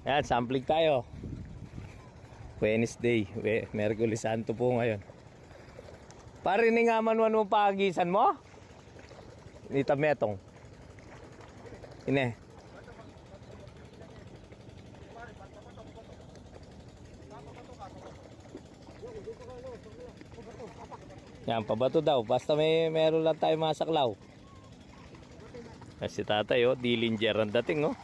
Yan, sampling tayo. Wednesday, Merkulis Santo po ngayon. Pariningaman mo pagisan mo? Nita metong. Ine. Yan, pabato daw. Basta meron lang tayo masaklaw. Kasi tatay, oh, Dillinger ang dating, oh.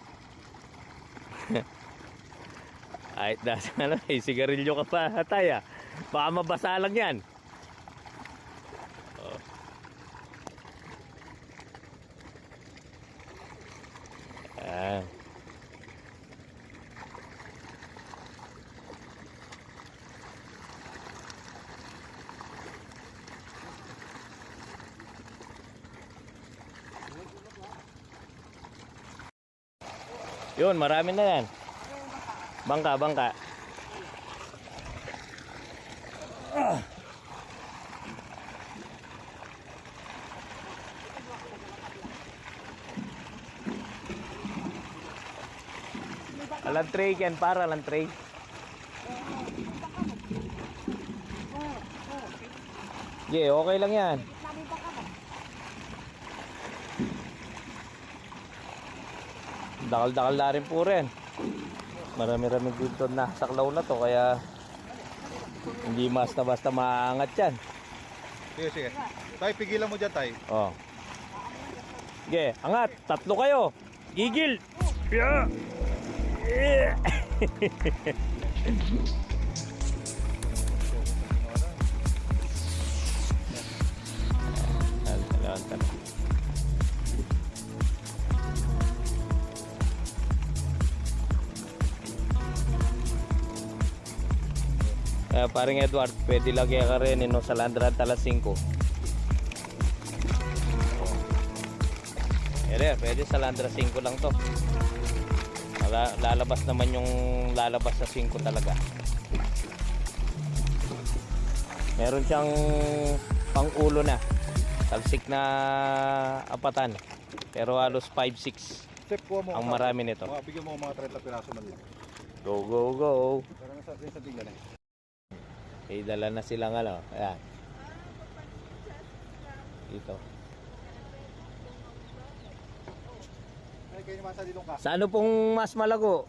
Ay, ano, sigarilyo ka pa, tay, ah. Baka mabasa lang yan. Oh. Ah. Yun, marami na yan. Bangka. Alang tray yan, para alang tray. Yeah, okay lang yan. Dakal-dakal na rin po rin. Marami-rami dito na saklaw na to, kaya hindi basta-basta maangat yan. Sige. Tay, pigilan mo dyan, tay. Oh. Sige, angat. Tatlo kayo. Gigil. Yeah. Yeah. Paring Edward, pwede lagyan ka rin no, sa Landran Talas 5. Pwede sa Landra 5 lang to. Lalabas naman yung lalabas sa 5 talaga. Meron siyang pang-ulo na. Talsik na apatan. Pero halos 5-6 ang marami nito. Bigyan mo mga 30 piraso man lang. Go. Pero nasa tingnan eh. Okay, dala na silang ano. Ayan. Dito. Ay, kayo naman sa dilong ka. Sa ano pong mas malago?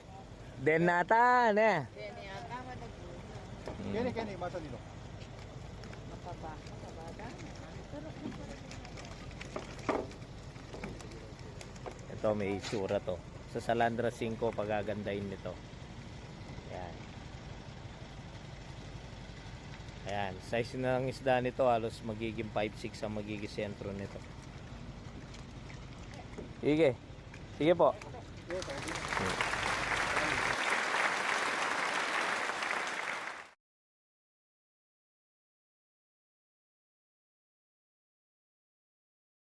Denata, ne? Denata, madago. Kani, masa dilong. Ito may itsura to. Sa Salandra 5 pagagandahin nito. Ayan. Ayan, size na ng isda nito halos magiging 5-6 ang magiging sentro nito. Sige po.